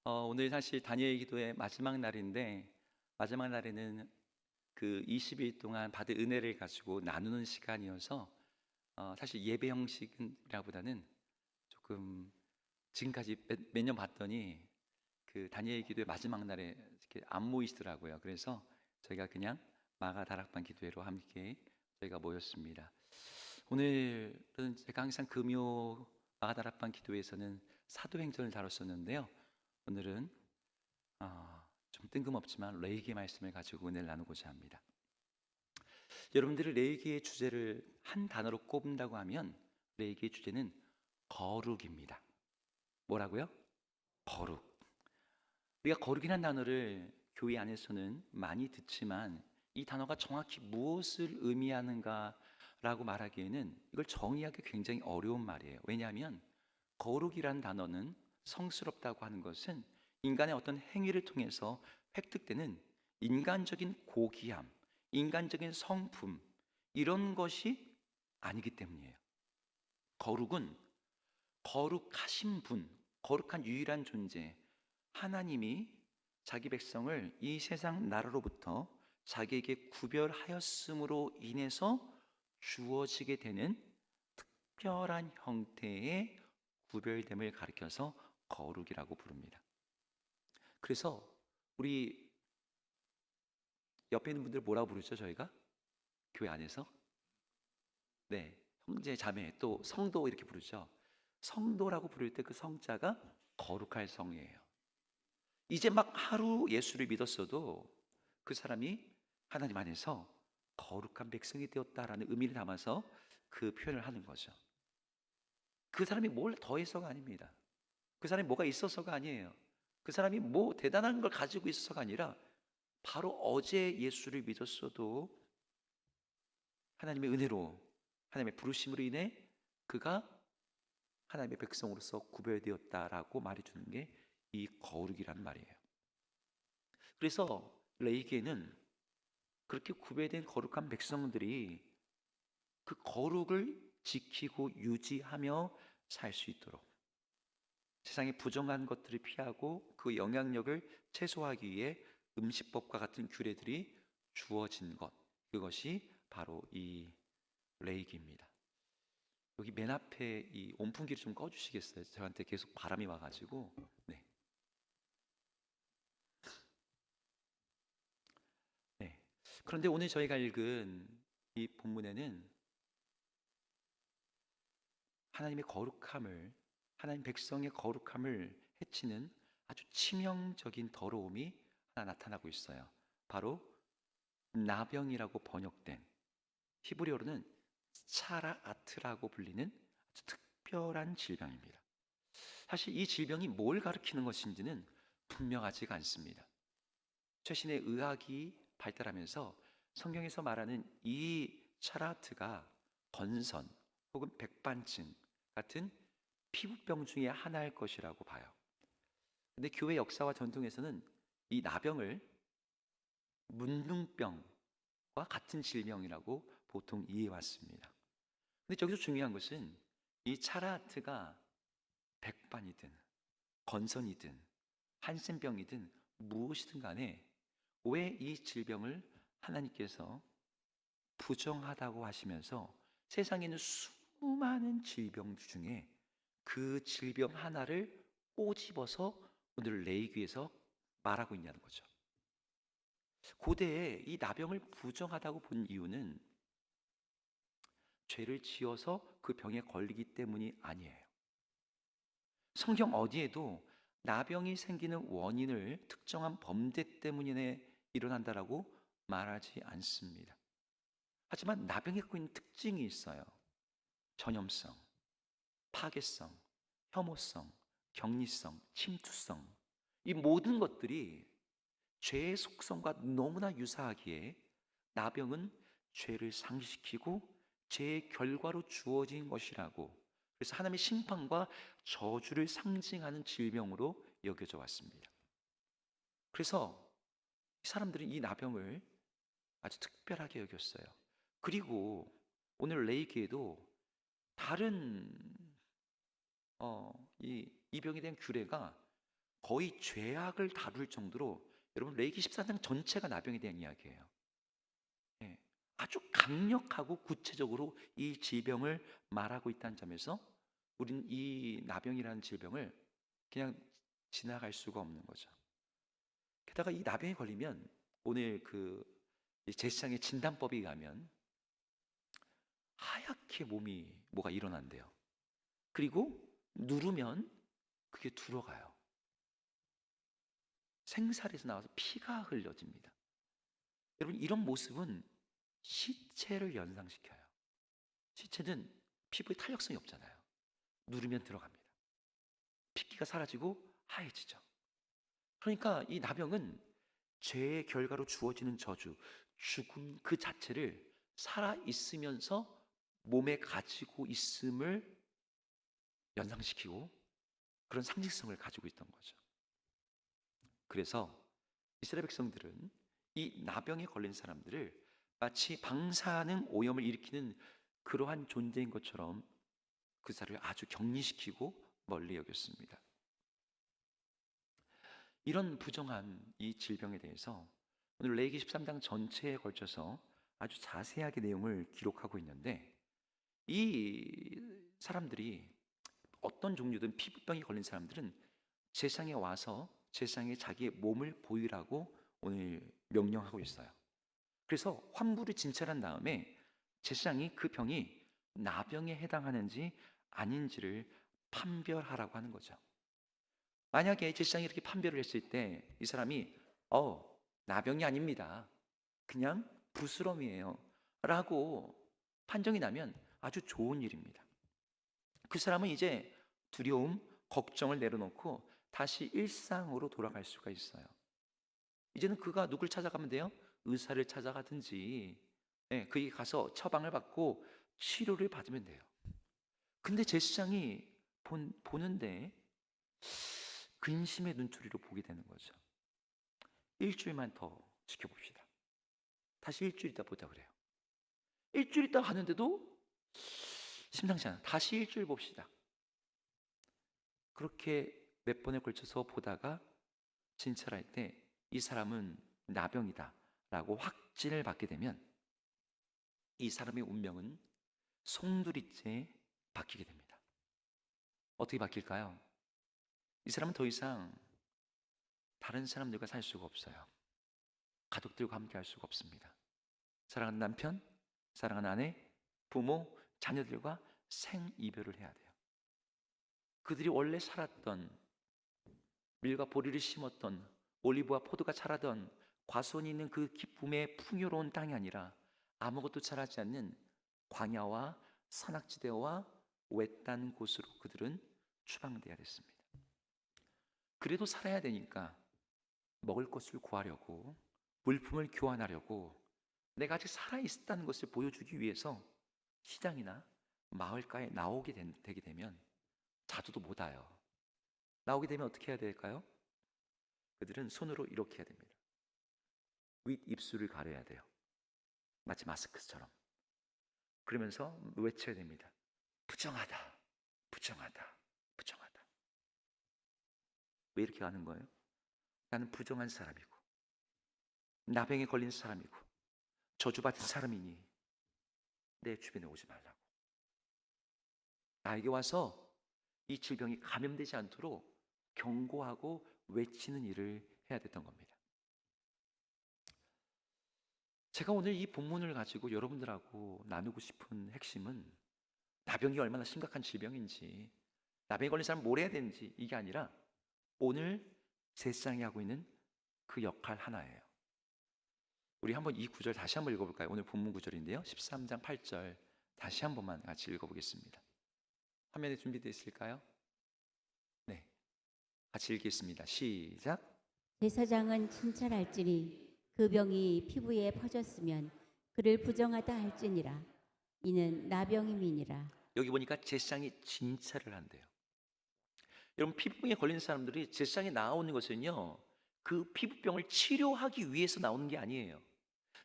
오늘 사실 다니엘 기도의 마지막 날인데, 마지막 날에는 그 20일 동안 받은 은혜를 가지고 나누는 시간이어서 사실 예배 형식이라보다는 조금 지금까지 몇 년 봤더니 그 다니엘 기도의 마지막 날에 이렇게 안 모이시더라고요. 그래서 저희가 그냥 마가 다락방 기도회로 함께 저희가 모였습니다. 오늘은 제가 항상 금요 마가 다락방 기도회에서는 사도행전을 다뤘었는데요. 오늘은 좀 뜬금없지만 레이기의 말씀을 가지고 은혜를 나누고자 합니다. 여러분들이 레이기의 주제를 한 단어로 꼽는다고 하면 레이기의 주제는 거룩입니다. 뭐라고요? 거룩. 우리가 거룩이라는 단어를 교회 안에서는 많이 듣지만 이 단어가 정확히 무엇을 의미하는가라고 말하기에는 이걸 정의하기 굉장히 어려운 말이에요. 왜냐하면 거룩이라는 단어는 성스럽다고 하는 것은 인간의 어떤 행위를 통해서 획득되는 인간적인 고귀함, 인간적인 성품, 이런 것이 아니기 때문이에요. 거룩은 거룩하신 분, 거룩한 유일한 존재, 하나님이 자기 백성을 이 세상 나라로부터 자기에게 구별하였음으로 인해서 주어지게 되는 특별한 형태의 구별됨을 가리켜서 거룩이라고 부릅니다. 그래서 우리 옆에 있는 분들 뭐라고 부르죠? 저희가 교회 안에서 네, 형제 자매 또 성도 이렇게 부르죠. 성도라고 부를 때 그 성자가 거룩할 성이에요. 이제 막 하루 예수를 믿었어도 그 사람이 하나님 안에서 거룩한 백성이 되었다라는 의미를 담아서 그 표현을 하는 거죠. 그 사람이 뭘 더해서가 아닙니다. 그 사람이 뭐가 있어서가 아니에요. 그 사람이 뭐 대단한 걸 가지고 있어서가 아니라 바로 어제 예수를 믿었어도 하나님의 은혜로, 하나님의 부르심으로 인해 그가 하나님의 백성으로서 구별되었다라고 말해주는 게 이 거룩이란 말이에요. 그래서 레위기에는 그렇게 구별된 거룩한 백성들이 그 거룩을 지키고 유지하며 살 수 있도록 세상의 부정한 것들을 피하고 그 영향력을 최소화하기 위해 음식법과 같은 규례들이 주어진 것, 그것이 바로 이 레이기입니다. 여기 맨 앞에 이 온풍기를 좀 꺼주시겠어요? 저한테 계속 바람이 와가지고. 네. 네. 그런데 오늘 저희가 읽은 이 본문에는 하나님의 거룩함을, 하나님 백성의 거룩함을 해치는 아주 치명적인 더러움이 하나 나타나고 있어요. 바로 나병이라고 번역된, 히브리어로는 차라아트라고 불리는 아주 특별한 질병입니다. 사실 이 질병이 뭘 가리키는 것인지는 분명하지가 않습니다. 최신의 의학이 발달하면서 성경에서 말하는 이 차라아트가 건선 혹은 백반증 같은 피부병 중에 하나일 것이라고 봐요. 근데 교회 역사와 전통에서는 이 나병을 문둥병과 같은 질병이라고 보통 이해해 왔습니다. 근데 저기서 중요한 것은 이 차라트가 백반이든 건선이든 한센병이든 무엇이든 간에 왜 이 질병을 하나님께서 부정하다고 하시면서 세상에 있는 수많은 질병 중에 그 질병 하나를 꼬집어서 오늘 레위기에서 말하고 있냐는 거죠. 고대에 이 나병을 부정하다고 본 이유는 죄를 지어서 그 병에 걸리기 때문이 아니에요. 성경 어디에도 나병이 생기는 원인을 특정한 범죄 때문에 일어난다라고 말하지 않습니다. 하지만 나병이 갖고 있는 특징이 있어요. 전염성, 파괴성, 혐오성, 격리성, 침투성, 이 모든 것들이 죄의 속성과 너무나 유사하기에 나병은 죄를 상기시키고 죄의 결과로 주어진 것이라고, 그래서 하나님의 심판과 저주를 상징하는 질병으로 여겨져 왔습니다. 그래서 사람들은 이 나병을 아주 특별하게 여겼어요. 그리고 오늘 레이기에도 다른 이 병에 대한 규례가 거의 죄악을 다룰 정도로, 여러분 레위기 14장 전체가 나병에 대한 이야기예요. 예, 아주 강력하고 구체적으로 이 질병을 말하고 있다는 점에서 우리는 이 나병이라는 질병을 그냥 지나갈 수가 없는 거죠. 게다가 이 나병에 걸리면 오늘 제사장의 진단법에 가면 하얗게 몸이 뭐가 일어난대요. 그리고 누르면 그게 들어가요. 생살에서 나와서 피가 흘려집니다. 여러분, 이런 모습은 시체를 연상시켜요. 시체는 피부에 탄력성이 없잖아요. 누르면 들어갑니다. 핏기가 사라지고 하얘지죠. 그러니까 이 나병은 죄의 결과로 주어지는 저주, 죽음 그 자체를 살아 있으면서 몸에 가지고 있음을 연상시키고 그런 상징성을 가지고 있던 거죠. 그래서 이스라엘 백성들은 이 나병에 걸린 사람들을 마치 방사능 오염을 일으키는 그러한 존재인 것처럼 그 사람을 아주 격리시키고 멀리 여겼습니다. 이런 부정한 이 질병에 대해서 오늘 레위기 13장 전체에 걸쳐서 아주 자세하게 내용을 기록하고 있는데, 이 사람들이 어떤 종류든 피부병이 걸린 사람들은 제사장에 와서 제사장에 자기의 몸을 보이라고 오늘 명령하고 있어요. 그래서 환부를 진찰한 다음에 제사장이 그 병이 나병에 해당하는지 아닌지를 판별하라고 하는 거죠. 만약에 제사장이 이렇게 판별을 했을 때 이 사람이 나병이 아닙니다, 그냥 부스럼이에요 라고 판정이 나면 아주 좋은 일입니다. 그 사람은 이제 두려움, 걱정을 내려놓고 다시 일상으로 돌아갈 수가 있어요. 이제는 그가 누굴 찾아가면 돼요? 의사를 찾아가든지, 그에 가서 처방을 받고 치료를 받으면 돼요. 근데 제사장이 보는데 근심의 눈초리로 보게 되는 거죠. 일주일만 더 지켜봅시다. 다시 일주일 있다 보자 그래요. 일주일 있다 가는데도 심상치 않아. 다시 일주일 봅시다. 그렇게 몇 번에 걸쳐서 보다가 진찰할 때 이 사람은 나병이다 라고 확진을 받게 되면 이 사람의 운명은 송두리째 바뀌게 됩니다. 어떻게 바뀔까요? 이 사람은 더 이상 다른 사람들과 살 수가 없어요. 가족들과 함께 할 수가 없습니다. 사랑하는 남편, 사랑하는 아내, 부모, 자녀들과 생이별을 해야 돼요. 그들이 원래 살았던, 밀과 보리를 심었던, 올리브와 포도가 자라던 과수원이 있는 그 기쁨의 풍요로운 땅이 아니라 아무것도 자라지 않는 광야와 산악지대와 외딴 곳으로 그들은 추방되어야 됐습니다. 그래도 살아야 되니까 먹을 것을 구하려고, 물품을 교환하려고, 내가 아직 살아있다는 것을 보여주기 위해서 시장이나 마을가에 되게 되면 자주도 못 와요. 나오게 되면 어떻게 해야 될까요? 그들은 손으로 이렇게 해야 됩니다. 윗입술을 가려야 돼요. 마치 마스크처럼. 그러면서 외쳐야 됩니다. 부정하다, 부정하다, 부정하다. 왜 이렇게 하는 거예요? 나는 부정한 사람이고 나병에 걸린 사람이고 저주받은 사람이니 내 주변에 오지 말라고. 나에게 와서 이 질병이 감염되지 않도록 경고하고 외치는 일을 해야 됐던 겁니다. 제가 오늘 이 본문을 가지고 여러분들하고 나누고 싶은 핵심은 나병이 얼마나 심각한 질병인지, 나병에 걸린 사람 뭘 해야 되는지, 이게 아니라 오늘 제사장이 하고 있는 그 역할 하나예요. 우리 한번 이 구절 다시 한번 읽어볼까요? 오늘 본문 구절인데요, 13장 8절 다시 한 번만 같이 읽어보겠습니다. 화면에 준비되어 있을까요? 네, 같이 읽겠습니다. 시작. 제사장은 진찰할지니 그 병이 피부에 퍼졌으면 그를 부정하다 할지니라. 이는 나병임이니라. 여기 보니까 제사장이 진찰을 한대요. 여러분, 피부병에 걸린 사람들이 제사장에 나오는 것은요, 그 피부병을 치료하기 위해서 나오는 게 아니에요.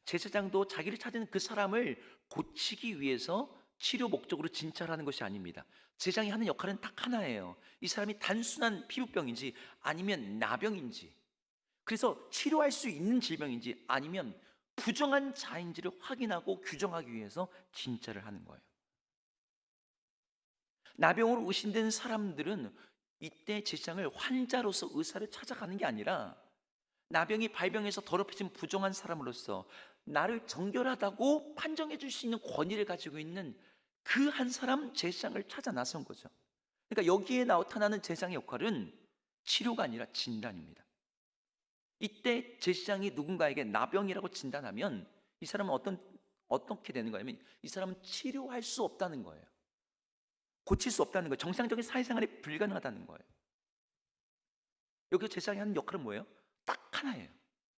제사장도 자기를 찾은 그 사람을 고치기 위해서 치료 목적으로 진찰하는 것이 아닙니다. 제장이 하는 역할은 딱 하나예요. 이 사람이 단순한 피부병인지 아니면 나병인지, 그래서 치료할 수 있는 질병인지 아니면 부정한 자인지를 확인하고 규정하기 위해서 진찰을 하는 거예요. 나병으로 의심된 사람들은 이때 제사장을 환자로서 의사를 찾아가는 게 아니라 나병이 발병해서 더럽혀진 부정한 사람으로서 나를 정결하다고 판정해 줄 수 있는 권위를 가지고 있는 그 한 사람 제사장을 찾아 나선 거죠. 그러니까 여기에 나타나는 제사장의 역할은 치료가 아니라 진단입니다. 이때 제사장이 누군가에게 나병이라고 진단하면 이 사람은 어떻게 되는 거냐면 이 사람은 치료할 수 없다는 거예요. 고칠 수 없다는 거예요. 정상적인 사회생활이 불가능하다는 거예요. 여기서 제사장이 하는 역할은 뭐예요? 딱 하나예요.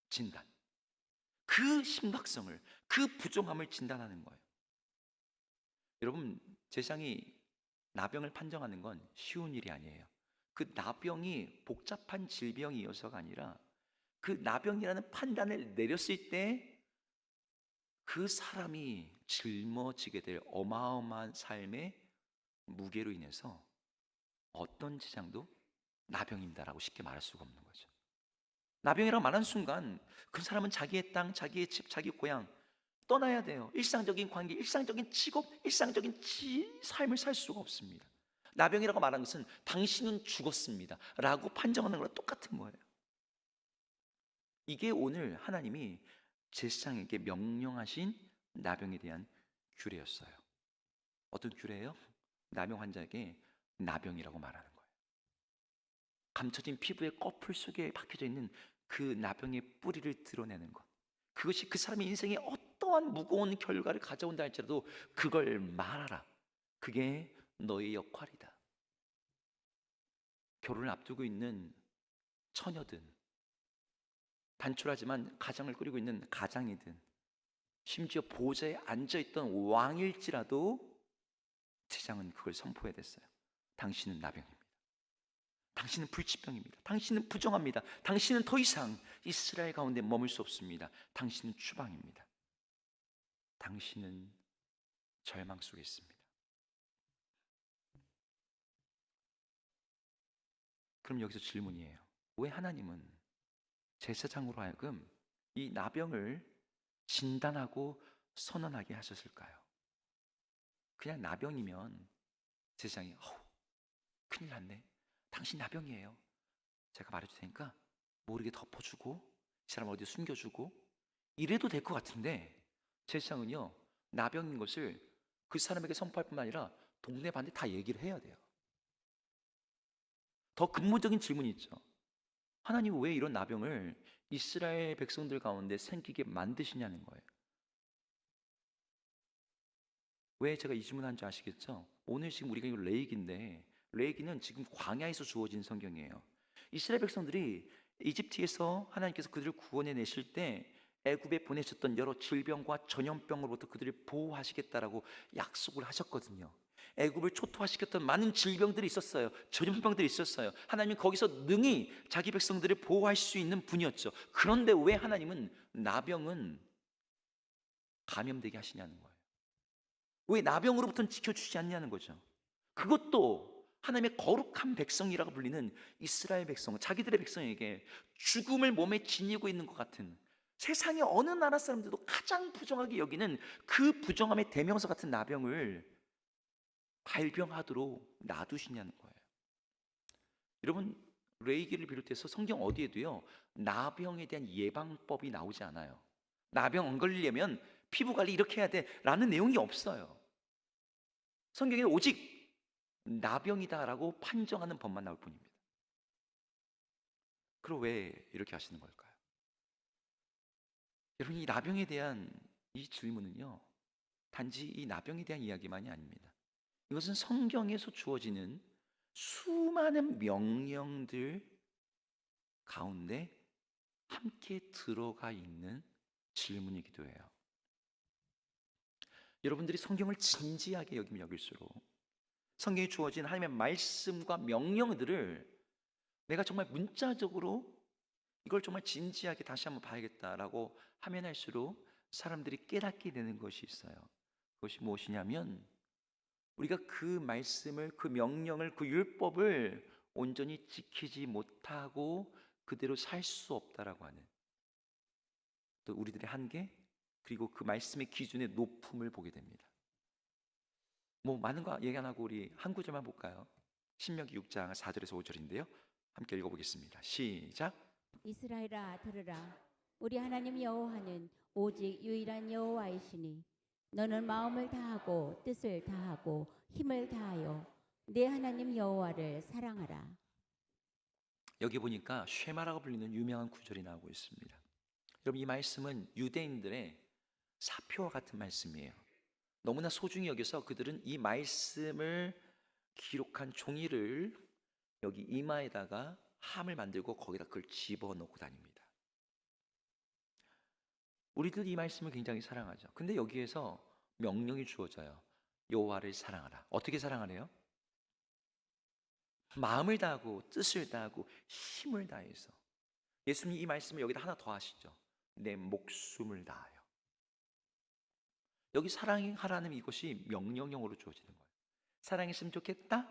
진단. 그 심각성을, 그 부정함을 진단하는 거예요. 여러분, 제사장이 나병을 판정하는 건 쉬운 일이 아니에요. 그 나병이 복잡한 질병이어서가 아니라 그 나병이라는 판단을 내렸을 때 그 사람이 짊어지게 될 어마어마한 삶의 무게로 인해서 어떤 제사장도 나병입니다라고 쉽게 말할 수가 없는 거죠. 나병이라고 말하는 순간 그 사람은 자기의 땅, 자기의 집, 자기 고향 떠나야 돼요. 일상적인 관계, 일상적인 직업, 일상적인 삶을 살 수가 없습니다. 나병이라고 말하는 것은 당신은 죽었습니다 라고 판정하는 거랑 똑같은 거예요. 이게 오늘 하나님이 제사장에게 명령하신 나병에 대한 규례였어요. 어떤 규례예요? 나병 환자에게 나병이라고 말하는 거예요. 감춰진 피부의 꺼풀 속에 박혀져 있는 그 나병의 뿌리를 드러내는 것, 그것이 그 사람의 인생에 어떠한 무거운 결과를 가져온다 할지라도 그걸 말하라. 그게 너의 역할이다. 결혼을 앞두고 있는 처녀든, 단출하지만 가정을 꾸리고 있는 가장이든, 심지어 보좌에 앉아있던 왕일지라도 제사장은 그걸 선포해야 됐어요. 당신은 나병입니다. 당신은 불치병입니다. 당신은 부정합니다. 당신은 더 이상 이스라엘 가운데 머물 수 없습니다. 당신은 추방입니다. 당신은 절망 속에 있습니다. 그럼 여기서 질문이에요. 왜 하나님은 제사장으로 하여금 이 나병을 진단하고 선언하게 하셨을까요? 그냥 나병이면 제사장이 큰일 났네, 당신 나병이에요, 제가 말해줄 테니까 모르게 덮어주고 이 사람 어디에 숨겨주고 이래도 될 것 같은데, 제사장은요 나병인 것을 그 사람에게 선포할 뿐만 아니라 동네 반대 다 얘기를 해야 돼요. 더 근본적인 질문이 있죠. 하나님 왜 이런 나병을 이스라엘 백성들 가운데 생기게 만드시냐는 거예요. 왜 제가 이 질문한 줄 아시겠죠? 오늘 지금 우리가 이거 레위기인데, 레위기는 지금 광야에서 주어진 성경이에요. 이스라엘 백성들이 이집트에서 하나님께서 그들을 구원해 내실 때 애굽에 보내셨던 여러 질병과 전염병으로부터 그들을 보호하시겠다라고 약속을 하셨거든요. 애굽을 초토화시켰던 많은 질병들이 있었어요. 전염병들이 있었어요. 하나님은 거기서 능히 자기 백성들을 보호할 수 있는 분이었죠. 그런데 왜 하나님은 나병은 감염되게 하시냐는 거예요. 왜 나병으로부터는 지켜주지 않냐는 거죠. 그것도 하나님의 거룩한 백성이라고 불리는 이스라엘 백성, 자기들의 백성에게 죽음을 몸에 지니고 있는 것 같은, 세상의 어느 나라 사람들도 가장 부정하게 여기는 그 부정함의 대명사 같은 나병을 발병하도록 놔두시냐는 거예요. 여러분, 레위기를 비롯해서 성경 어디에도요 나병에 대한 예방법이 나오지 않아요. 나병 안 걸리려면 피부 관리 이렇게 해야 돼 라는 내용이 없어요. 성경에 오직 나병이다라고 판정하는 법만 나올 뿐입니다. 그럼 왜 이렇게 하시는 걸까요? 여러분, 이 나병에 대한 이 질문은요 단지 이 나병에 대한 이야기만이 아닙니다. 이것은 성경에서 주어지는 수많은 명령들 가운데 함께 들어가 있는 질문이기도 해요. 여러분들이 성경을 진지하게 여기면 여길수록 성경에 주어진 하나님의 말씀과 명령들을 내가 정말 문자적으로 이걸 정말 진지하게 다시 한번 봐야겠다라고 하면 할수록 사람들이 깨닫게 되는 것이 있어요. 그것이 무엇이냐면 우리가 그 말씀을, 그 명령을, 그 율법을 온전히 지키지 못하고 그대로 살 수 없다라고 하는 또 우리들의 한계, 그리고 그 말씀의 기준의 높음을 보게 됩니다. 뭐 많은 거 얘기 안 하고 우리 한 구절만 볼까요? 신명기 6장 4절에서 5절인데요. 함께 읽어보겠습니다. 시작. 이스라엘아 들으라. 우리 하나님 여호와는 오직 유일한 여호와이시니 너는 마음을 다하고 뜻을 다하고 힘을 다하여 내 하나님 여호와를 사랑하라. 여기 보니까 쉐마라고 불리는 유명한 구절이 나오고 있습니다. 여러분, 이 말씀은 유대인들의 사표와 같은 말씀이에요. 너무나 소중히 여겨서 그들은 이 말씀을 기록한 종이를 여기 이마에다가 함을 만들고 거기다 그걸 집어넣고 다닙니다. 우리들 이 말씀을 굉장히 사랑하죠. 근데 여기에서 명령이 주어져요. 여호와를 사랑하라. 어떻게 사랑하래요? 마음을 다하고 뜻을 다하고 힘을 다해서. 예수님이 이 말씀을 여기다 하나 더 하시죠. 내 목숨을 다하여. 여기 사랑하라는 이것이 명령형으로 주어지는 거예요. 사랑했으면 좋겠다?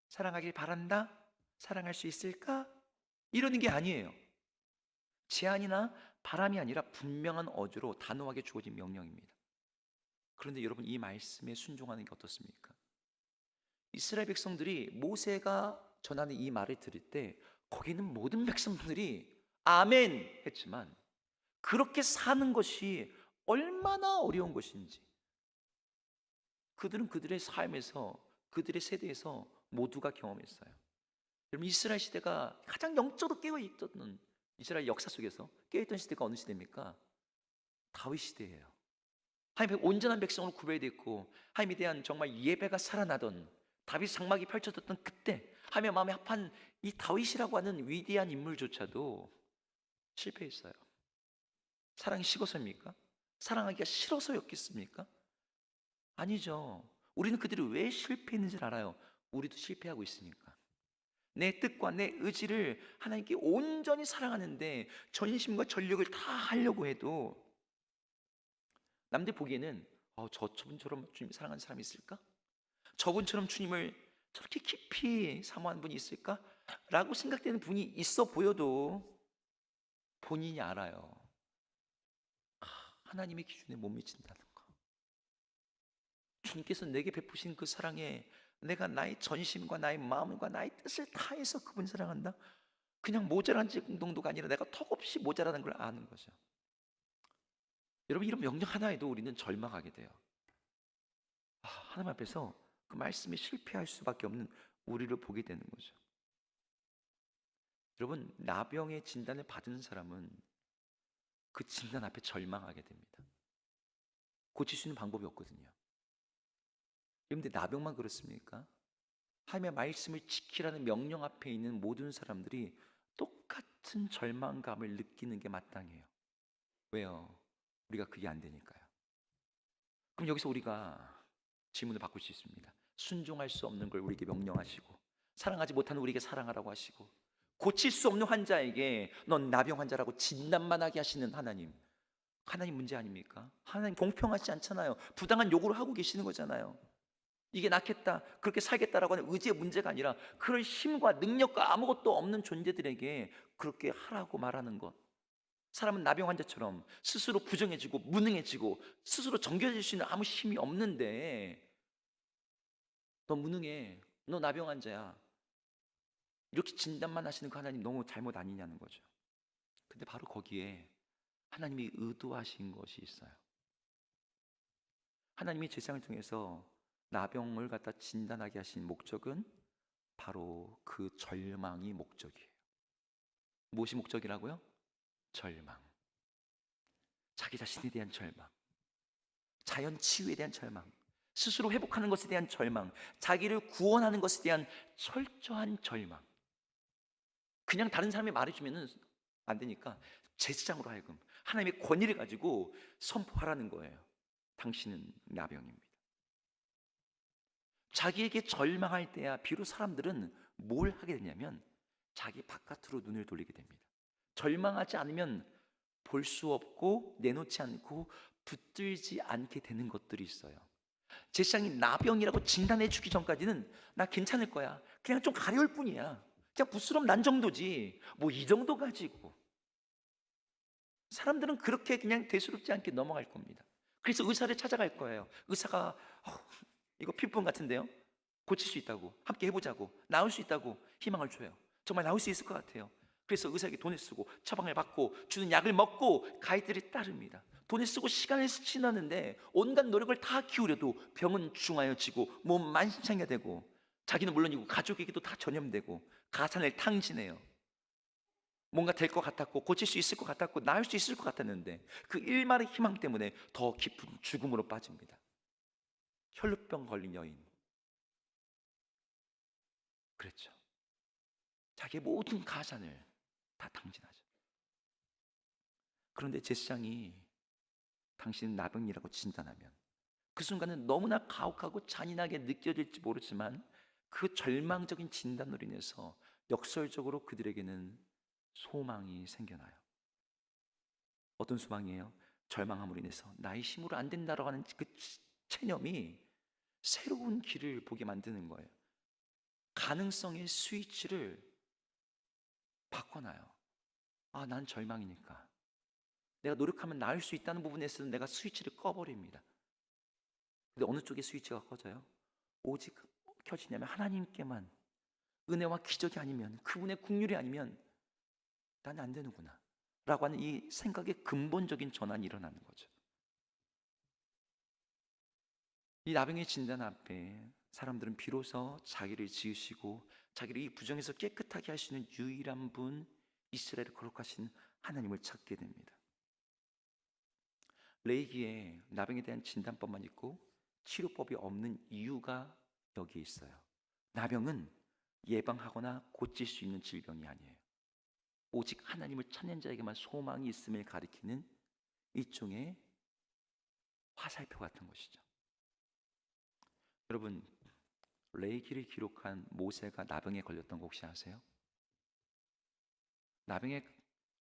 사랑하길 바란다? 사랑할 수 있을까? 이러는 게 아니에요. 제안이나 바람이 아니라 분명한 어조로 단호하게 주어진 명령입니다. 그런데 여러분, 이 말씀에 순종하는 게 어떻습니까? 이스라엘 백성들이 모세가 전하는 이 말을 들을 때 거기는 모든 백성들이 아멘 했지만 그렇게 사는 것이 얼마나 어려운 것인지 그들은 그들의 삶에서, 그들의 세대에서 모두가 경험했어요. 여러분, 이스라엘 시대가 가장 영적으로 깨어있던, 이스라엘 역사 속에서 깨어있던 시대가 어느 시대입니까? 다윗 시대예요. 하나님의 온전한 백성으로 구별됐고 하나님에 대한 정말 예배가 살아나던, 다윗 장막이 펼쳐졌던 그때 하나님의 마음에 합한 이 다윗이라고 하는 위대한 인물조차도 실패했어요. 사랑이 식어서입니까? 사랑하기가 싫어서였겠습니까? 아니죠. 우리는 그들이 왜 실패했는지를 알아요. 우리도 실패하고 있으니까. 내 뜻과 내 의지를 하나님께 온전히 사랑하는데 전심과 전력을 다 하려고 해도 남들 보기에는 저분처럼 주님 사랑하는 사람이 있을까? 저분처럼 주님을 저렇게 깊이 사모하는 분이 있을까? 라고 생각되는 분이 있어 보여도 본인이 알아요. 하나님의 기준에 못 미친다는 거. 주님께서 내게 베푸신 그 사랑에 내가 나의 전심과 나의 마음과 나의 뜻을 다해서 그분 사랑한다? 그냥 모자란 정도가 아니라 내가 턱없이 모자라는 걸 아는 거죠. 여러분, 이런 명령 하나에도 우리는 절망하게 돼요. 하나님 앞에서 그 말씀에 실패할 수밖에 없는 우리를 보게 되는 거죠. 여러분, 나병의 진단을 받은 사람은 그 진단 앞에 절망하게 됩니다. 고칠 수 있는 방법이 없거든요. 그런데 나병만 그렇습니까? 하나님의 말씀을 지키라는 명령 앞에 있는 모든 사람들이 똑같은 절망감을 느끼는 게 마땅해요. 왜요? 우리가 그게 안 되니까요. 그럼 여기서 우리가 질문을 바꿀 수 있습니다. 순종할 수 없는 걸 우리에게 명령하시고 사랑하지 못하는 우리에게 사랑하라고 하시고 고칠 수 없는 환자에게 넌 나병 환자라고 진단만 하게 하시는 하나님, 하나님 문제 아닙니까? 하나님 공평하지 않잖아요. 부당한 요구를 하고 계시는 거잖아요. 이게 낫겠다, 그렇게 살겠다라고 하는 의지의 문제가 아니라 그런 힘과 능력과 아무것도 없는 존재들에게 그렇게 하라고 말하는 것. 사람은 나병 환자처럼 스스로 부정해지고 무능해지고 스스로 정결해질 수 있는 아무 힘이 없는데 너 무능해, 너 나병 환자야, 이렇게 진단만 하시는 그 하나님 너무 잘못 아니냐는 거죠. 근데 바로 거기에 하나님이 의도하신 것이 있어요. 하나님이 제사장을 통해서 나병을 갖다 진단하게 하신 목적은 바로 그 절망이 목적이에요. 무엇이 목적이라고요? 절망. 자기 자신에 대한 절망, 자연 치유에 대한 절망, 스스로 회복하는 것에 대한 절망, 자기를 구원하는 것에 대한 철저한 절망. 그냥 다른 사람이 말해주면 안 되니까 제사장으로 하여금 하나님의 권위를 가지고 선포하라는 거예요. 당신은 나병입니다. 자기에게 절망할 때야 비로소 사람들은 뭘 하게 되냐면 자기 바깥으로 눈을 돌리게 됩니다. 절망하지 않으면 볼 수 없고 내놓지 않고 붙들지 않게 되는 것들이 있어요. 제사장이 나병이라고 진단해 주기 전까지는 나 괜찮을 거야, 그냥 좀 가려울 뿐이야, 그냥 부스럼 난 정도지 뭐 이 정도 가지고. 사람들은 그렇게 그냥 대수롭지 않게 넘어갈 겁니다. 그래서 의사를 찾아갈 거예요. 의사가 이거 피부병 같은데요, 고칠 수 있다고, 함께 해보자고, 나을 수 있다고 희망을 줘요. 정말 나을 수 있을 것 같아요. 그래서 의사에게 돈을 쓰고 처방을 받고 주는 약을 먹고 가이드를 따릅니다. 돈을 쓰고 시간을 지나는데 온갖 노력을 다 기울여도 병은 중하여지고 몸 만신창이가 되고, 자기는 물론이고 가족에게도 다 전염되고 가산을 탕진해요. 뭔가 될 것 같았고 고칠 수 있을 것 같았고 나을 수 있을 것 같았는데 그 일말의 희망 때문에 더 깊은 죽음으로 빠집니다. 혈루병 걸린 여인 그랬죠. 자기의 모든 가산을 다 탕진하죠. 그런데 제사장이 당신은 나병이라고 진단하면 그 순간은 너무나 가혹하고 잔인하게 느껴질지 모르지만 그 절망적인 진단으로 인해서 역설적으로 그들에게는 소망이 생겨나요. 어떤 소망이에요? 절망함으로 인해서 나의 힘으로 안 된다라고 하는 그 체념이 새로운 길을 보게 만드는 거예요. 가능성의 스위치를 바꿔놔요. 아, 난 절망이니까 내가 노력하면 나을 수 있다는 부분에서는 내가 스위치를 꺼버립니다. 근데 어느 쪽에 스위치가 꺼져요? 오직 켜지냐면 하나님께만, 은혜와 기적이 아니면, 그분의 긍휼이 아니면 난 안 되는구나 라고 하는 이 생각의 근본적인 전환이 일어나는 거죠. 이 나병의 진단 앞에 사람들은 비로소 자기를 지으시고 자기를 이 부정에서 깨끗하게 하시는 유일한 분, 이스라엘을 거룩하신 하나님을 찾게 됩니다. 레위기에 나병에 대한 진단법만 있고 치료법이 없는 이유가 여기에 있어요. 나병은 예방하거나 고칠 수 있는 질병이 아니에요. 오직 하나님을 찾는 자에게만 소망이 있음을 가리키는 일종의 화살표 같은 것이죠. 여러분, 레위기를 기록한 모세가 나병에 걸렸던 거 혹시 아세요?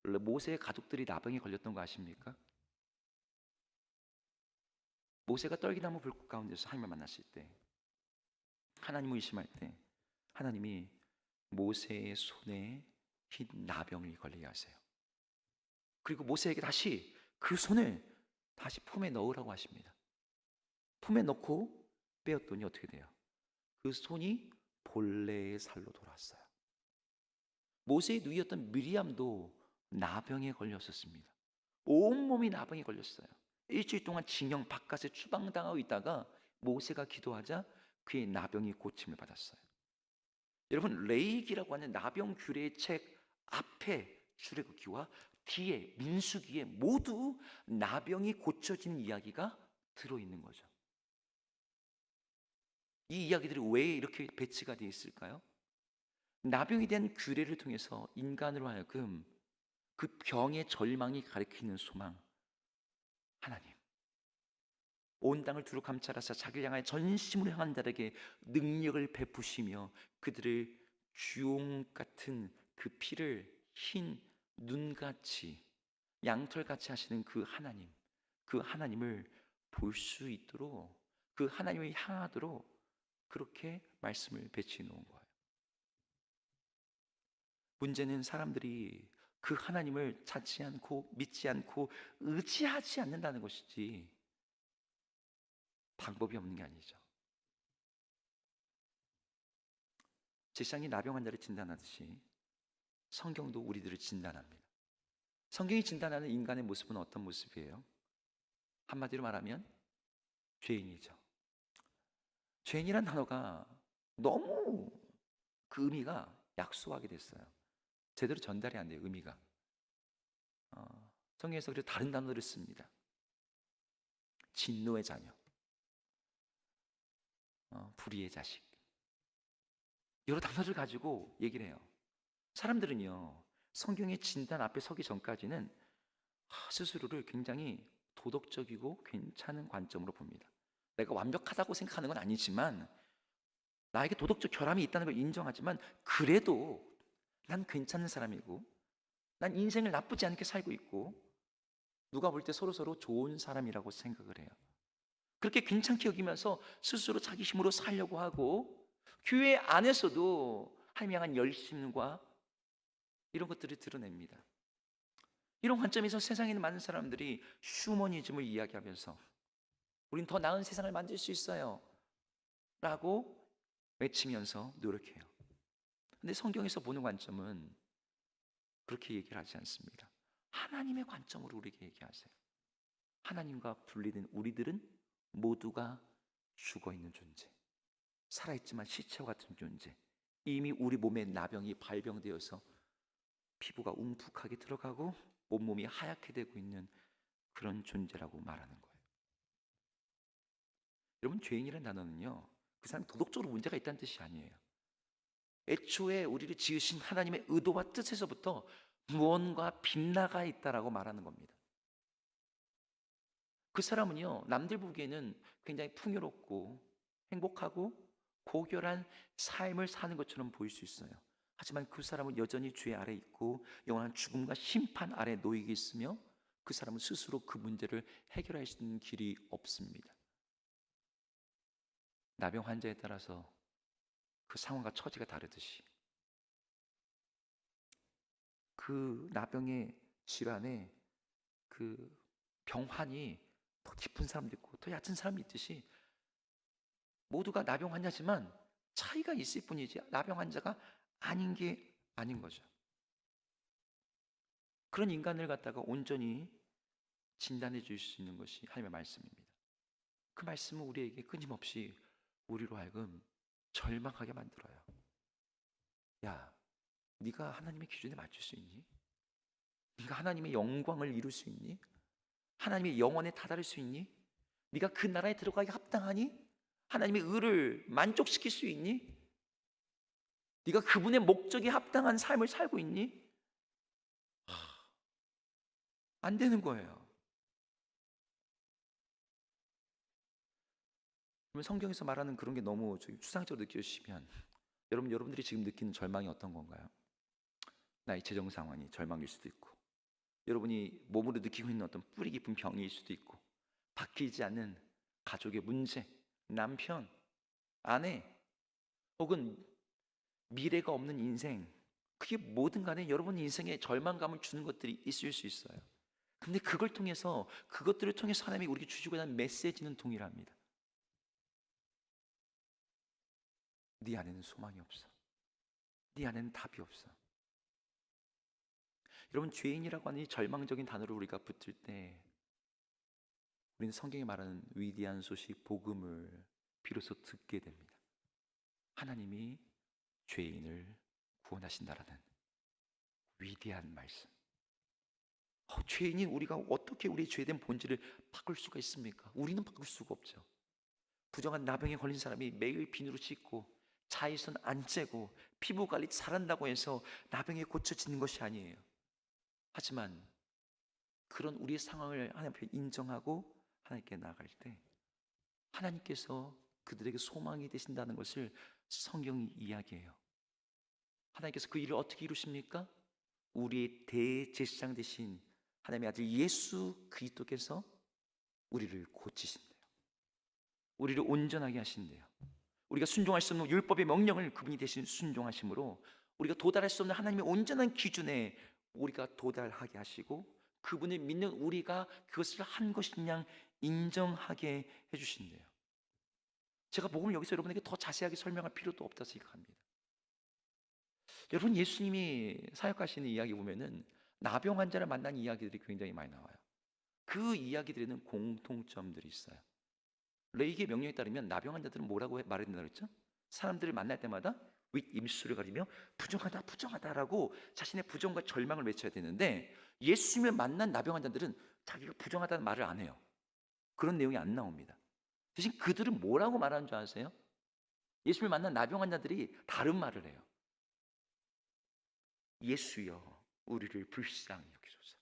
모세의 가족들이 나병에 걸렸던 거 아십니까? 모세가 떨기나무 불꽃 가운데서 하나님을 만났을 때, 하나님을 의심할 때 하나님이 모세의 손에 흰 나병이 걸리게 하세요. 그리고 모세에게 다시 그 손을 다시 품에 넣으라고 하십니다. 품에 넣고 빼었더니 어떻게 돼요? 그 손이 본래의 살로 돌아왔어요. 모세의 누이였던 미리암도 나병에 걸렸었습니다. 온몸이 나병에 걸렸어요. 일주일 동안 징용 바깥에 추방당하고 있다가 모세가 기도하자 그의 나병이 고침을 받았어요. 여러분, 레위기라고 하는 나병 규례의 책 앞에 출애굽기와 뒤에 민수기에 모두 나병이 고쳐진 이야기가 들어있는 거죠. 이 이야기들이 왜 이렇게 배치가 되어 있을까요? 나병에 대한 규례를 통해서 인간으로 하여금 그 병의 절망이 가리키는 소망, 하나님, 온 땅을 두루 감찰하사 자기를 향하여 전심으로 향한 자에게 능력을 베푸시며 그들을 주홍 같은 그 피를 흰 눈같이 양털같이 하시는 그 하나님, 그 하나님을 볼 수 있도록, 그 하나님을 향하도록 그렇게 말씀을 배치해 놓은 거예요. 문제는 사람들이 그 하나님을 찾지 않고 믿지 않고 의지하지 않는다는 것이지 방법이 없는 게 아니죠. 제사장이 나병 환자를 진단하듯이 성경도 우리들을 진단합니다. 성경이 진단하는 인간의 모습은 어떤 모습이에요? 한마디로 말하면 죄인이죠. 죄인이란 단어가 너무 그 의미가 약소하게 됐어요. 제대로 전달이 안 돼요, 의미가. 성경에서 그래서 다른 단어를 씁니다. 진노의 자녀, 불의의 자식, 여러 단어를 가지고 얘기를 해요. 사람들은요, 성경의 진단 앞에 서기 전까지는 스스로를 굉장히 도덕적이고 괜찮은 관점으로 봅니다. 내가 완벽하다고 생각하는 건 아니지만, 나에게 도덕적 결함이 있다는 걸 인정하지만, 그래도 난 괜찮은 사람이고 난 인생을 나쁘지 않게 살고 있고 누가 볼 때 서로서로 좋은 사람이라고 생각을 해요. 그렇게 괜찮게 여기면서 스스로 자기 힘으로 살려고 하고, 교회 안에서도 하나님을 향한 열심과 이런 것들을 드러냅니다. 이런 관점에서 세상에 있는 많은 사람들이 휴머니즘을 이야기하면서 우린 더 나은 세상을 만들 수 있어요 라고 외치면서 노력해요. 근데 성경에서 보는 관점은 그렇게 얘기를 하지 않습니다. 하나님의 관점으로 우리에게 얘기하세요. 하나님과 분리된 우리들은 모두가 죽어있는 존재, 살아있지만 시체와 같은 존재, 이미 우리 몸에 나병이 발병되어서 피부가 움푹하게 들어가고 온몸이 하얗게 되고 있는 그런 존재라고 말하는 거예요. 여러분, 죄인이라는 단어는요, 그 사람이 도덕적으로 문제가 있다는 뜻이 아니에요. 애초에 우리를 지으신 하나님의 의도와 뜻에서부터 무언가 빗나가 있다라고 말하는 겁니다. 그 사람은요, 남들 보기에는 굉장히 풍요롭고 행복하고 고결한 삶을 사는 것처럼 보일 수 있어요. 하지만 그 사람은 여전히 죄 아래 있고 영원한 죽음과 심판 아래 놓이게 있으며, 그 사람은 스스로 그 문제를 해결할 수 있는 길이 없습니다. 나병 환자에 따라서 그 상황과 처지가 다르듯이, 그 나병의 질환에 그 병환이 더 깊은 사람도 있고 더 얕은 사람이 있듯이, 모두가 나병 환자지만 차이가 있을 뿐이지 나병 환자가 아닌 게 아닌 거죠. 그런 인간을 갖다가 온전히 진단해 줄 수 있는 것이 하나님의 말씀입니다. 그 말씀은 우리에게 끊임없이 우리로 하여금 절망하게 만들어요. 야, 네가 하나님의 기준에 맞출 수 있니? 네가 하나님의 영광을 이룰 수 있니? 하나님의 영원에 다다를 수 있니? 네가 그 나라에 들어가기 합당하니? 하나님의 의를 만족시킬 수 있니? 네가 그분의 목적에 합당한 삶을 살고 있니? 안 되는 거예요. 그러면 성경에서 말하는 그런 게 너무 추상적으로 느껴지시면, 여러분들이 지금 느끼는 절망이 어떤 건가요? 나의 재정 상황이 절망일 수도 있고, 여러분이 몸으로 느끼고 있는 어떤 뿌리 깊은 병일 수도 있고, 바뀌지 않는 가족의 문제, 남편, 아내, 혹은 미래가 없는 인생, 그게 뭐든 간에 여러분 인생에 절망감을 주는 것들이 있을 수 있어요. 근데 그것들을 통해서 하나님이 우리에게 주시고자 하는 메시지는 동일합니다. 네 안에는 소망이 없어. 네 안에는 답이 없어. 여러분, 죄인이라고 하는 이 절망적인 단어를 우리가 붙일 때, 우리는 성경이 말하는 위대한 소식 복음을 비로소 듣게 됩니다. 하나님이 죄인을 구원하신다라는 위대한 말씀. 죄인인 우리가 어떻게 우리의 죄된 본질을 바꿀 수가 있습니까? 우리는 바꿀 수가 없죠. 부정한 나병에 걸린 사람이 매일 비누로 씻고 자외선 안 쬐고 피부 관리 잘한다고 해서 나병이 고쳐지는 것이 아니에요. 하지만 그런 우리의 상황을 하나님 앞에 인정하고 하나님께 나아갈 때, 하나님께서 그들에게 소망이 되신다는 것을 성경이 이야기해요. 하나님께서 그 일을 어떻게 이루십니까? 우리의 대제사장 되신 하나님의 아들 예수 그리스도께서 우리를 고치신대요. 우리를 온전하게 하신대요. 우리가 순종할 수 없는 율법의 명령을 그분이 대신 순종하심으로 우리가 도달할 수 없는 하나님의 온전한 기준에 우리가 도달하게 하시고, 그분을 믿는 우리가 그것을 한 것인 양 인정하게 해주신대요. 제가 복음을 여기서 여러분에게 더 자세하게 설명할 필요도 없다 생각합니다. 여러분, 예수님이 사역하시는 이야기 보면은 나병 환자를 만난 이야기들이 굉장히 많이 나와요. 그 이야기들에는 공통점들이 있어요. 레이기의 명령에 따르면 나병 환자들은 뭐라고 말해야 된다고 했죠? 사람들을 만날 때마다 윗임수를 가리며 부정하다 부정하다라고 자신의 부정과 절망을 외쳐야 되는데, 예수님을 만난 나병 환자들은 자기가 부정하다는 말을 안 해요. 그런 내용이 안 나옵니다. 대신 그들은 뭐라고 말하는 줄 아세요? 예수님을 만난 나병 환자들이 다른 말을 해요. 예수여, 우리를 불쌍히 여기소서.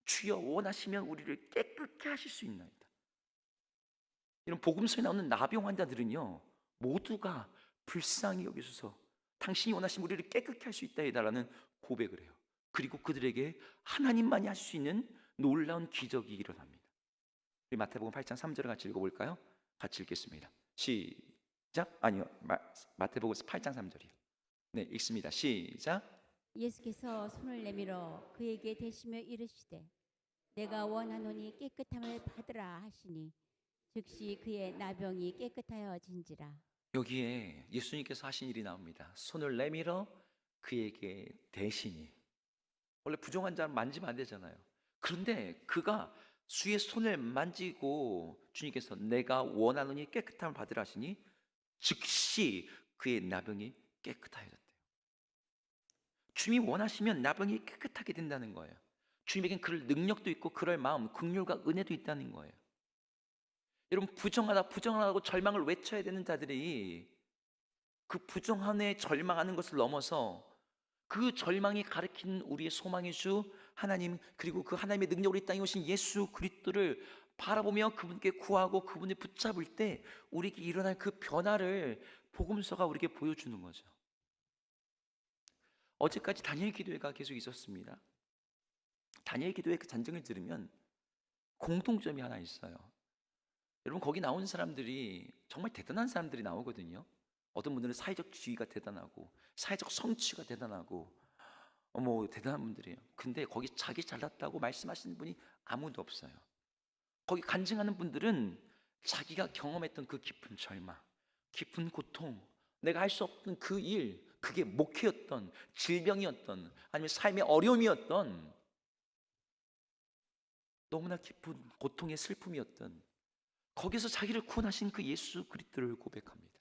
주여, 원하시면 우리를 깨끗게 하실 수 있나이다. 이런 복음서에 나오는 나병 환자들은요, 모두가 불쌍히 여기소서, 당신이 원하시면 우리를 깨끗게 할 수 있다라는 고백을 해요. 그리고 그들에게 하나님만이 할 수 있는 놀라운 기적이 일어납니다. 우리 마태복음 8장 3절을 같이 읽어볼까요? 같이 읽겠습니다. 시작. 아니요, 마태복음 8장 3절이요. 네, 읽습니다. 시작. 예수께서 손을 내밀어 그에게 대시며 이르시되 내가 원하노니 깨끗함을 받으라 하시니 즉시 그의 나병이 깨끗하여진지라. 여기에 예수님께서 하신 일이 나옵니다. 손을 내밀어 그에게 대시니. 원래 부정한 자는 만지면 안 되잖아요. 그런데 그가 주의 손을 만지고 주님께서 내가 원하노니 깨끗함을 받으라 하시니 즉시 그의 나병이 깨끗하여졌대요. 주님이 원하시면 나병이 깨끗하게 된다는 거예요. 주님에겐 그럴 능력도 있고 그럴 마음, 긍휼과 은혜도 있다는 거예요. 여러분, 부정하다고 절망을 외쳐야 되는 자들이 그 부정함에 절망하는 것을 넘어서 그 절망이 가리키는 우리의 소망의 주 하나님, 그리고 그 하나님의 능력으로 이 땅에 오신 예수 그리스도를 바라보며 그분께 구하고 그분을 붙잡을 때 우리에게 일어날 그 변화를 복음서가 우리에게 보여주는 거죠. 어제까지 다니엘 기도회가 계속 있었습니다. 다니엘 기도회 그 잔증을 들으면 공통점이 하나 있어요. 여러분, 거기 나온 사람들이 정말 대단한 사람들이 나오거든요. 어떤 분들은 사회적 지위가 대단하고 사회적 성취가 대단하고 대단한 분들이에요. 근데 거기 자기 잘났다고 말씀하시는 분이 아무도 없어요. 거기 간증하는 분들은 자기가 경험했던 그 깊은 절망, 깊은 고통, 내가 할 수 없던 그 일, 그게 목회였던, 질병이었던, 아니면 삶의 어려움이었던, 너무나 깊은 고통의 슬픔이었던, 거기서 자기를 구원하신 그 예수 그리스도를 고백합니다.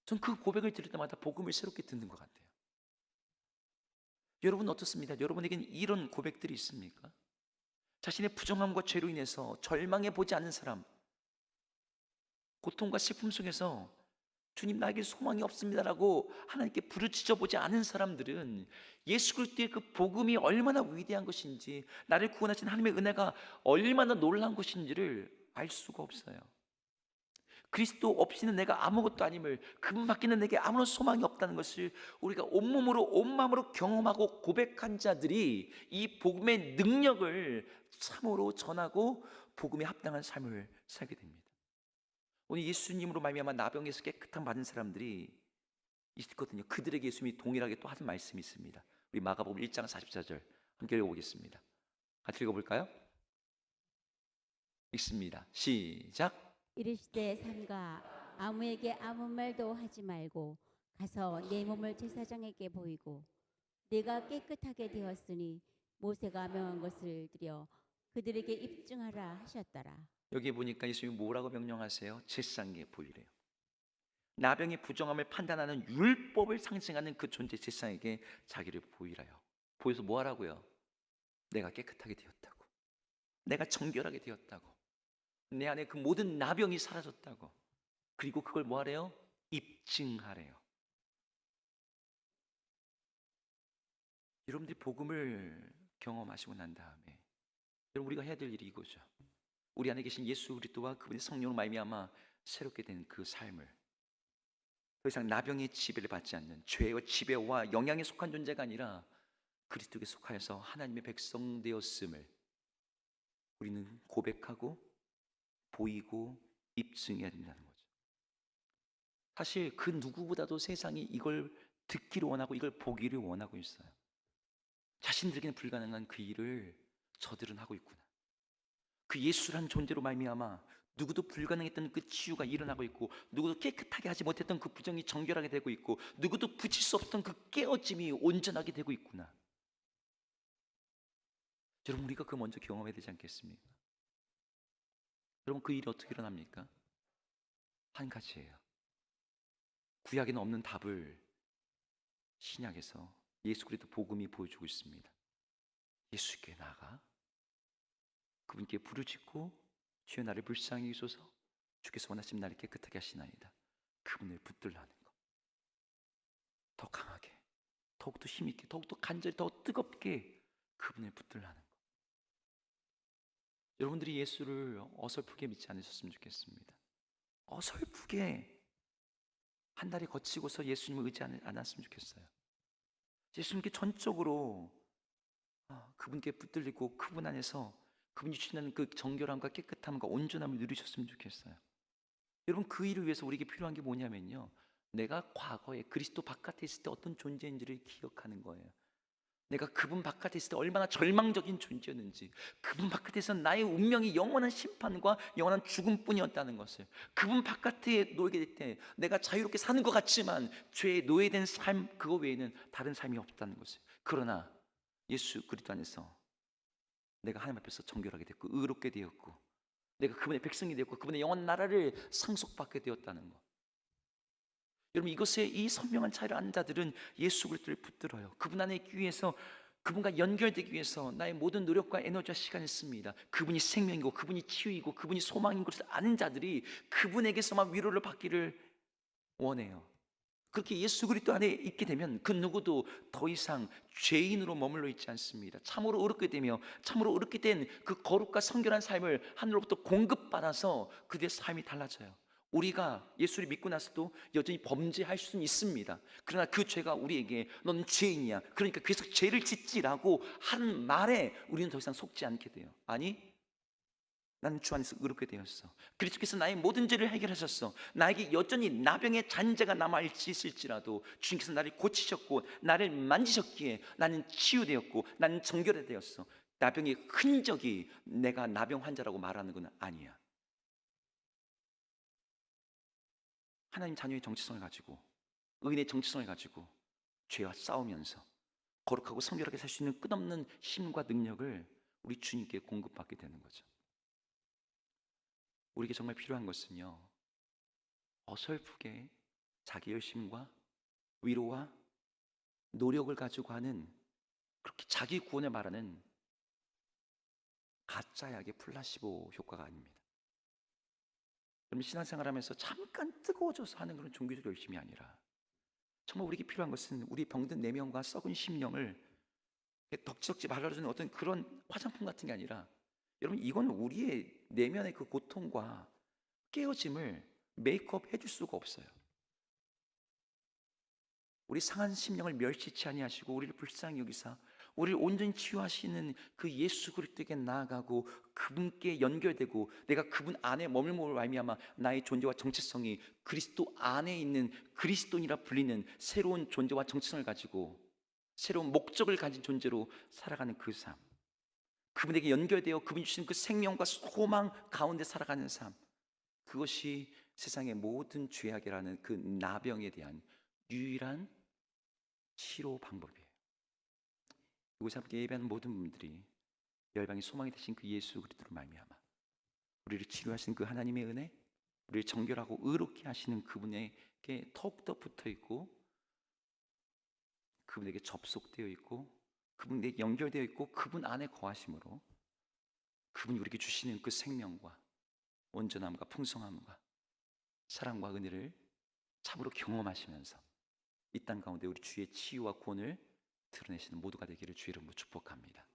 전 그 고백을 들을 때마다 복음을 새롭게 듣는 것 같아요. 여러분 어떻습니까? 여러분에게는 이런 고백들이 있습니까? 자신의 부정함과 죄로 인해서 절망해 보지 않는 사람, 고통과 슬픔 속에서 주님, 나에게 소망이 없습니다라고 하나님께 부르짖어 보지 않은 사람들은 예수 그리스도의 그 복음이 얼마나 위대한 것인지, 나를 구원하신 하나님의 은혜가 얼마나 놀라운 것인지를 알 수가 없어요. 그리스도 없이는 내가 아무것도 아님을, 그분밖에는 내게 아무런 소망이 없다는 것을 우리가 온몸으로 온 마음으로 경험하고 고백한 자들이 이 복음의 능력을 참으로 전하고 복음에 합당한 삶을 살게 됩니다. 오늘 예수님으로 말미암아 나병에서 깨끗함 받은 사람들이 있거든요. 그들에게 예수님이 동일하게 또 하는 말씀이 있습니다. 우리 마가복음 1장 44절 함께 읽어보겠습니다. 같이 읽어볼까요? 읽습니다. 시작. 이르시되 삼가 아무에게 아무 말도 하지 말고 가서 내 몸을 제사장에게 보이고 내가 깨끗하게 되었으니 모세가 명한 것을 드려 그들에게 입증하라 하셨더라. 여기 보니까 예수님이 뭐라고 명령하세요? 제사장에게 보이래요. 나병의 부정함을 판단하는 율법을 상징하는 그 존재 제사장에게 자기를 보이라요. 보여서 뭐 하라고요? 내가 깨끗하게 되었다고, 내가 정결하게 되었다고, 내 안에 그 모든 나병이 사라졌다고, 그리고 그걸 뭐 하래요? 입증하래요. 여러분들이 복음을 경험하시고 난 다음에 여러분, 우리가 해야 될 일이 이거죠. 우리 안에 계신 예수 그리스도와 그분의 성령으로 말미암아 새롭게 된 그 삶을, 더 이상 나병의 지배를 받지 않는, 죄와 지배와 영향에 속한 존재가 아니라 그리스도께 속하여서 하나님의 백성 되었음을 우리는 고백하고 보이고 입증해야 된다는 거죠. 사실 그 누구보다도 세상이 이걸 듣기를 원하고 이걸 보기를 원하고 있어요. 자신들에게는 불가능한 그 일을 저들은 하고 있구나. 그 예수란 존재로 말미암아 누구도 불가능했던 그 치유가 일어나고 있고, 누구도 깨끗하게 하지 못했던 그 부정이 정결하게 되고 있고, 누구도 붙일 수 없던 그 깨어짐이 온전하게 되고 있구나. 여러분, 우리가 그 먼저 경험해야 되지 않겠습니까? 여러분, 그 일이 어떻게 일어납니까? 한 가지예요. 구약에는 없는 답을 신약에서 예수 그리스도 복음이 보여주고 있습니다. 예수께 나아가 그분께 부르짖고 주여 나를 불쌍히 여기소서, 주께서 원하시면 나를 깨끗하게 하시나이다. 그분을 붙들라는 것. 더 강하게, 더욱더 힘있게, 더욱더 간절히, 더 뜨겁게 그분을 붙들라는 것. 여러분들이 예수를 어설프게 믿지 않으셨으면 좋겠습니다. 어설프게 한 달이 거치고서 예수님을 의지하지 않았으면 좋겠어요. 예수님께 전적으로 그분께 붙들리고 그분 안에서 그분이 주시는 그 정결함과 깨끗함과 온전함을 누리셨으면 좋겠어요. 여러분, 그 일을 위해서 우리에게 필요한 게 뭐냐면요, 내가 과거에 그리스도 바깥에 있을 때 어떤 존재인지를 기억하는 거예요. 내가 그분 바깥에 있을 때 얼마나 절망적인 존재였는지, 그분 바깥에서 나의 운명이 영원한 심판과 영원한 죽음뿐이었다는 것을, 그분 바깥에 놓이게 될 때 내가 자유롭게 사는 것 같지만 죄에 노예된 삶, 그거 외에는 다른 삶이 없다는 것을. 그러나 예수 그리스도 안에서 내가 하나님 앞에서 정결하게 됐고 의롭게 되었고, 내가 그분의 백성이 되었고 그분의 영원 나라를 상속받게 되었다는 것. 여러분, 이것에 이 선명한 차이를 아는 자들은 예수 그리스도를 붙들어요. 그분 안에 있기 위해서, 그분과 연결되기 위해서 나의 모든 노력과 에너지와 시간을 씁니다. 그분이 생명이고 그분이 치유이고 그분이 소망인 것을 아는 자들이 그분에게서만 위로를 받기를 원해요. 그렇게 예수 그리스도 안에 있게 되면 그 누구도 더 이상 죄인으로 머물러 있지 않습니다. 참으로 의롭게 되며 참으로 의롭게 된 그 거룩과 성결한 삶을 하늘로부터 공급받아서 그들의 삶이 달라져요. 우리가 예수를 믿고 나서도 여전히 범죄할 수는 있습니다. 그러나 그 죄가 우리에게 너는 죄인이야, 그러니까 계속 죄를 짓지라고 하는 말에 우리는 더 이상 속지 않게 돼요. 아니, 나는 주 안에서 의롭게 되었어. 그리스도께서 나의 모든 죄를 해결하셨어. 나에게 여전히 나병의 잔재가 남아있을지라도 주님께서 나를 고치셨고 나를 만지셨기에 나는 치유되었고 나는 정결되었어. 나병의 흔적이 내가 나병 환자라고 말하는 건 아니야. 하나님 자녀의 정체성을 가지고, 의인의 정체성을 가지고 죄와 싸우면서 거룩하고 성결하게 살 수 있는 끝없는 힘과 능력을 우리 주님께 공급받게 되는 거죠. 우리에게 정말 필요한 것은요, 어설프게 자기 열심과 위로와 노력을 가지고 하는, 그렇게 자기 구원을 말하는 가짜 약의 플라시보 효과가 아닙니다. 여러분, 신앙생활하면서 잠깐 뜨거워져서 하는 그런 종교적 열심이 아니라, 정말 우리에게 필요한 것은 우리 병든 내면과 썩은 심령을 덕지덕지 발라주는 어떤 그런 화장품 같은 게 아니라, 여러분, 이건 우리의 내면의 그 고통과 깨어짐을 메이크업 해줄 수가 없어요. 우리 상한 심령을 멸시치 아니하시고 우리를 불쌍히 여기사 우리를 온전히 치유하시는 그 예수 그리스도에게 나아가고 그분께 연결되고 내가 그분 안에 머물므로 말미암아 나의 존재와 정체성이 그리스도 안에 있는 그리스도인이라 불리는 새로운 존재와 정체성을 가지고 새로운 목적을 가진 존재로 살아가는 그 삶, 그분에게 연결되어 그분이 주신 그 생명과 소망 가운데 살아가는 삶, 그것이 세상의 모든 죄악이라는 그 나병에 대한 유일한 치료 방법이에요. 이곳에 함께 예배하는 모든 분들이 열방의 소망이 되신 그 예수 그리스도로 말미암아 우리를 치료하신 그 하나님의 은혜, 우리를 정결하고 의롭게 하시는 그분에게 더욱더 붙어 있고 그분에게 접속되어 있고 그분에게 연결되어 있고 그분 안에 거하심으로 그분이 우리에게 주시는 그 생명과 온전함과 풍성함과 사랑과 은혜를 참으로 경험하시면서 이 땅 가운데 우리 주의 치유와 구원을 드러내시는 모두가 되기를 주의 이름으로 축복합니다.